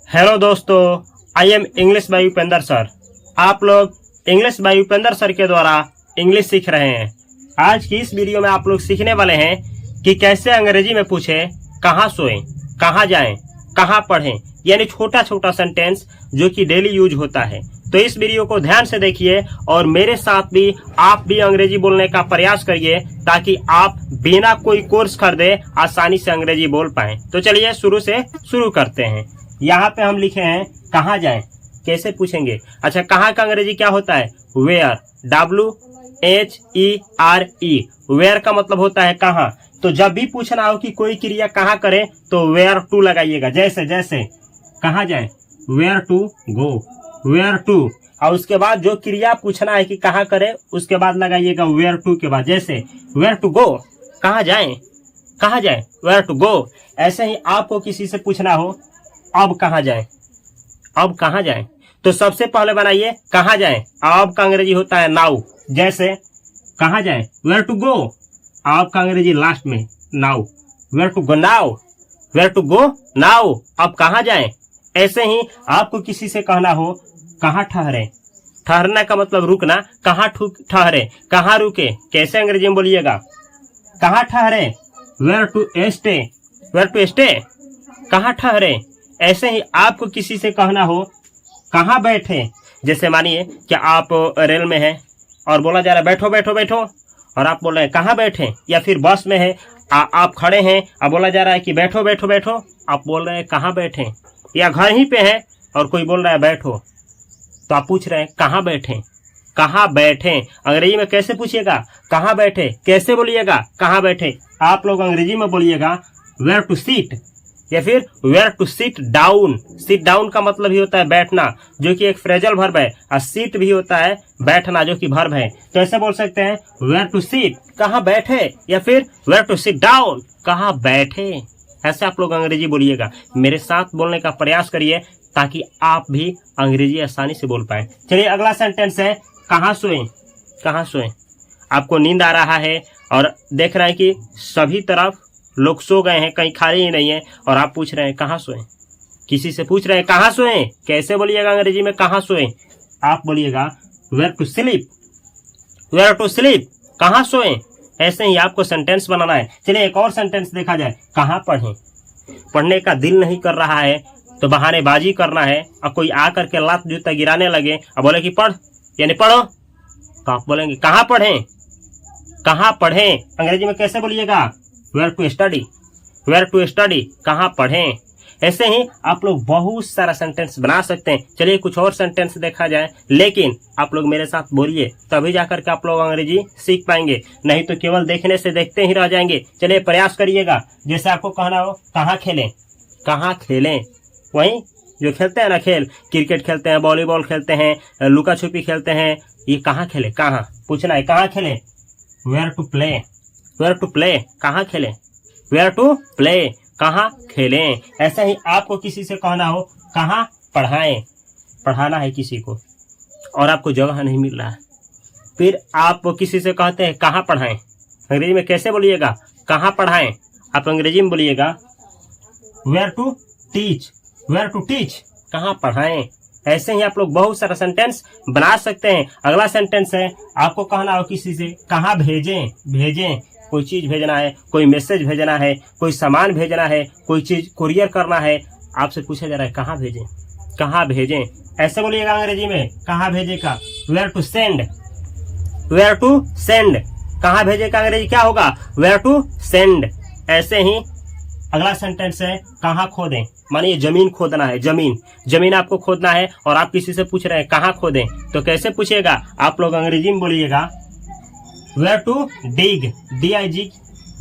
Hello दोस्तों, I am English by Upendra sir. आप लोग इंग्लिश बाय उपेंद्र सर के द्वारा इंग्लिश सीख रहे हैं। आज की इस वीडियो में आप लोग सीखने वाले हैं कि कैसे अंग्रेजी में पूछें कहाँ सोएं, कहाँ जाएं, कहाँ पढ़ें, यानी छोटा छोटा सेंटेंस जो कि डेली यूज होता है। तो इस वीडियो को ध्यान से देखिए और मेरे साथ भी आप भी अंग्रेजी बोलने का प्रयास करिए ताकि आप बिना कोई कोर्स खरीदे आसानी से अंग्रेजी बोल पाएं। तो चलिए शुरू से शुरू करते हैं। यहाँ पे हम लिखे हैं कहाँ जाएं, कैसे पूछेंगे। अच्छा, कहाँ का अंग्रेजी क्या होता है? Where, WHERE। वेयर का मतलब होता है कहाँ। तो जब भी पूछना हो कि कोई क्रिया कहाँ करे तो वेयर टू लगाइएगा। जैसे जैसे कहाँ जाएं, where to go, where to. और उसके बाद जो क्रिया पूछना है कि कहाँ करे उसके बाद लगाइएगा वेयर टू के बाद। जैसे वेयर टू गो, कहाँ जाएं, कहाँ जाएं, वेयर टू गो। ऐसे ही आपको किसी से पूछना हो अब कहाँ जाएं, अब कहाँ जाएं, तो सबसे पहले बनाइए कहाँ जाएं। अब का अंग्रेजी होता है नाउ। जैसे कहाँ जाएं, वेयर टू गो। अब का अंग्रेजी लास्ट में now, where to go now, where to go now. अब कहाँ जाएं। ऐसे ही आपको किसी से कहना हो कहाँ ठहरे। ठहरना का मतलब रुकना। कहाँ ठहरे, कहाँ रुके, कैसे अंग्रेजी में बोलिएगा? कहाँ ठहरे, where to stay, where to stay, कहाँ ठहरे। ऐसे ही आपको किसी से कहना हो कहाँ बैठे। जैसे मानिए कि आप रेल में हैं और बोला जा रहा है बैठो बैठो बैठो, और आप बोल रहे हैं कहाँ बैठे। या फिर बस में है, आप खड़े हैं और बोला जा रहा है कि बैठो बैठो बैठो, आप बोल रहे हैं कहाँ बैठे। या घर ही पे है और कोई बोल रहा है बैठो, तो आप पूछ रहे हैं कहाँ बैठे, कहाँ बैठे। अंग्रेजी में कैसे पूछिएगा? कहाँ बैठे। कैसे बोलिएगा? कहाँ बैठे। आप लोग अंग्रेजी में बोलिएगा वेयर टू सीट या फिर where to sit down. Sit down का मतलब ही होता है बैठना, जो कि एक फ्रेजल वर्ब है, और सीट भी होता है बैठना, जो कि वर्ब है। तो ऐसे बोल सकते हैं वेयर टू सिट, कहाँ बैठे, या फिर वेयर टू सिट डाउन, कहाँ बैठे। ऐसे आप लोग अंग्रेजी बोलिएगा। मेरे साथ बोलने का प्रयास करिए ताकि आप भी अंग्रेजी आसानी से बोल पाए। चलिए अगला सेंटेंस है कहाँ सोएं, कहाँ सोएं। आपको नींद आ रहा है और देख रहे हैं कि सभी तरफ लोग सो गए हैं, कहीं खाली ही नहीं है, और आप पूछ रहे हैं कहाँ सोएं। किसी से पूछ रहे हैं कहाँ सोएं, कैसे बोलिएगा अंग्रेजी में कहाँ सोएं? आप बोलिएगा where to sleep, where to sleep, कहाँ सोएं। ऐसे ही आपको सेंटेंस बनाना है। चलिए एक और सेंटेंस देखा जाए, कहाँ पढ़ें। पढ़ने का दिल नहीं कर रहा है तो बहानेबाजी करना है, और कोई आकर के लात जूता गिराने लगे और बोले कि पढ़, यानी पढ़ो, तो आप बोलेंगे कहाँ पढ़ें, कहाँ पढ़ें। अंग्रेजी में कैसे बोलिएगा? Where to study, where to study, कहाँ पढ़ें। ऐसे ही आप लोग बहुत सारा सेंटेंस बना सकते हैं। चलिए कुछ और सेंटेंस देखा जाए, लेकिन आप लोग मेरे साथ बोलिए तभी जाकर के आप लोग अंग्रेजी सीख पाएंगे, नहीं तो केवल देखने से देखते ही रह जाएंगे। चलिए प्रयास करिएगा। जैसे आपको कहना हो कहाँ खेलें, कहाँ खेलें, वहीं जो खेलते हैं ना खेल, क्रिकेट खेलते हैं, वॉलीबॉल खेलते हैं, लुका छुपी खेलते हैं, ये कहाँ खेले, कहाँ पूछना है, कहाँ खेले। Where to play, where to play, कहाँ खेलें, वेयर टू प्ले, कहाँ खेलें। ऐसे ही आपको किसी से कहना हो कहाँ पढ़ाएं, पढ़ाना है किसी को और आपको जगह नहीं मिल रहा है, फिर आप किसी से कहते हैं कहाँ पढ़ाएं। अंग्रेजी में कैसे बोलिएगा? कहाँ पढ़ाएं। आप अंग्रेजी में बोलिएगा where to teach, where to teach, कहाँ पढ़ाएं। ऐसे ही आप लोग बहुत सारा सेंटेंस बना सकते हैं। अगला सेंटेंस है आपको कहना हो किसी से कहाँ भेजें, भेजें, कोई चीज भेजना है, कोई मैसेज भेजना है, कोई सामान भेजना है, कोई चीज कुरियर करना है, आपसे पूछा जा रहा है कहाँ भेजें, कहाँ भेजें। ऐसे बोलिएगा अंग्रेजी में कहाँ भेजे का where to send, where to send, कहाँ भेजे का अंग्रेजी क्या होगा? Where to send. ऐसे ही अगला सेंटेंस है कहाँ खोदें। मानिए जमीन खोदना है, जमीन, जमीन आपको खोदना है और आप किसी से पूछ रहे हैं कहाँ खोदें, तो कैसे पूछिएगा? आप लोग अंग्रेजी में बोलिएगा वेयर टू डिग, DIG,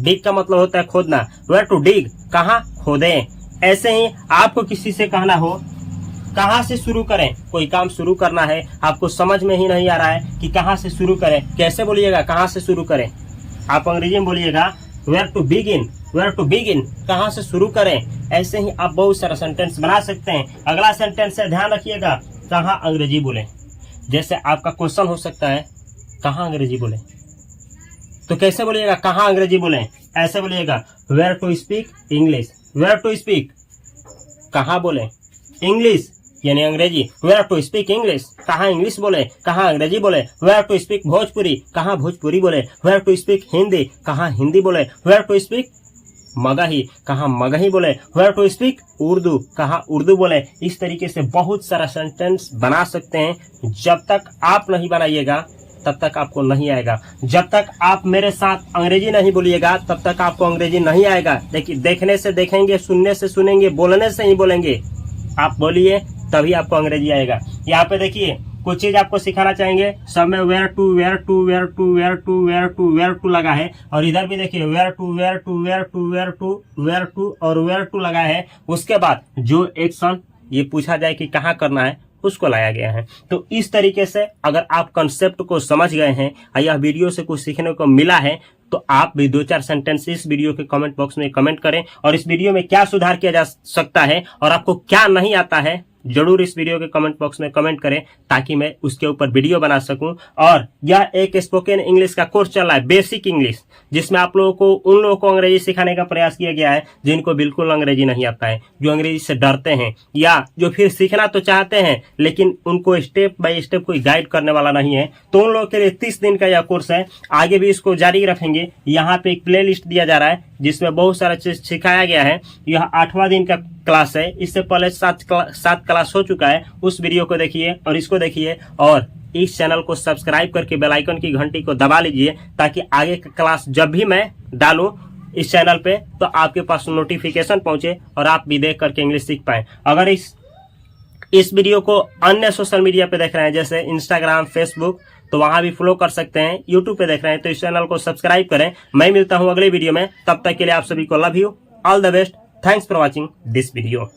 डिग का मतलब होता है खोदना, वेयर टू डिग, कहाँ खोदें। ऐसे ही आपको किसी से कहना हो कहाँ से शुरू करें, कोई काम शुरू करना है, आपको समझ में ही नहीं आ रहा है कि कहाँ से शुरू करें, कैसे बोलिएगा? कहाँ से शुरू करें। आप अंग्रेजी में बोलिएगा where to begin, where to begin, कहाँ से शुरू करें। ऐसे ही आप बहुत सारा सेंटेंस बना सकते हैं। अगला सेंटेंस है, ध्यान रखिएगा, कहाँ अंग्रेजी बोलें। जैसे आपका क्वेश्चन हो सकता है कहाँ अंग्रेजी बोलें, तो कैसे बोलिएगा? कहाँ अंग्रेजी बोलें। ऐसे बोलिएगा where to speak English, where to speak, कहाँ बोलें, इंग्लिश यानी अंग्रेजी, वेयर टू स्पीक इंग्लिश, कहाँ इंग्लिश बोले, कहाँ अंग्रेजी बोले, वेयर टू स्पीक भोजपुरी, कहाँ भोजपुरी बोले, वेयर टू स्पीक हिंदी, कहाँ हिंदी बोले, वेयर टू स्पीक मगही, कहाँ मगही बोले, वेयर टू स्पीक उर्दू, कहाँ उर्दू बोले। इस तरीके से बहुत सारा सेंटेंस बना सकते हैं। जब तक आप नहीं बनाइएगा तब तक आपको नहीं आएगा। जब तक आप मेरे साथ अंग्रेजी नहीं बोलिएगा तब तक आपको अंग्रेजी नहीं आएगा। देखिए, देखने से देखेंगे, सुनने से सुनेंगे, बोलने से ही बोलेंगे। आप बोलिए तभी आपको अंग्रेजी आएगा। यहाँ पे देखिए कुछ चीज आपको सिखाना चाहेंगे। सब में where to where to where to where to where to where to लगा है, और इधर भी देखिए where to where to where to where to where to और वेयर टू लगा है। उसके बाद जो एक्शन ये पूछा जाए कि कहाँ करना है उसको लाया गया है। तो इस तरीके से अगर आप कंसेप्ट को समझ गए हैं, यह वीडियो से कुछ सीखने को मिला है, तो आप भी 2-4 सेंटेंस इस वीडियो के कमेंट बॉक्स में कमेंट करें, और इस वीडियो में क्या सुधार किया जा सकता है और आपको क्या नहीं आता है जरूर इस वीडियो के कमेंट बॉक्स में कमेंट करें, ताकि मैं उसके ऊपर वीडियो बना सकूं। और यह एक स्पोकन इंग्लिश का कोर्स चल रहा है, बेसिक इंग्लिश, जिसमें आप लोगों को उन लोगों को अंग्रेजी सिखाने का प्रयास किया गया है जिनको बिल्कुल अंग्रेजी नहीं आता है, जो अंग्रेजी से डरते हैं या जो फिर सीखना तो चाहते हैं लेकिन उनको स्टेप बाय स्टेप कोई गाइड करने वाला नहीं है। तो उन लोगों के लिए 30 दिन का यह कोर्स है। आगे भी इसको जारी रखेंगे। यहाँ पे एक प्ले लिस्ट दिया जा रहा है जिसमें बहुत सारा चीज सिखाया गया है। यह 8वां दिन का क्लास है। इससे पहले 7 क्लास हो चुका है। उस वीडियो को देखिए और इसको देखिए, और इस चैनल को सब्सक्राइब करके बेल आइकन की घंटी को दबा लीजिए, ताकि आगे का क्लास जब भी मैं डालूं इस चैनल पे तो आपके पास नोटिफिकेशन पहुंचे और आप भी देख करके इंग्लिश सीख पाए। अगर इस वीडियो को अन्य सोशल मीडिया पे देख रहे हैं जैसे इंस्टाग्राम, फेसबुक, तो वहां भी फॉलो कर सकते हैं। यूट्यूब पे देख रहे हैं तो इस चैनल को सब्सक्राइब करें। मैं मिलता हूं अगले वीडियो में, तब तक के लिए आप सभी को love you, all the best, thanks for watching this video.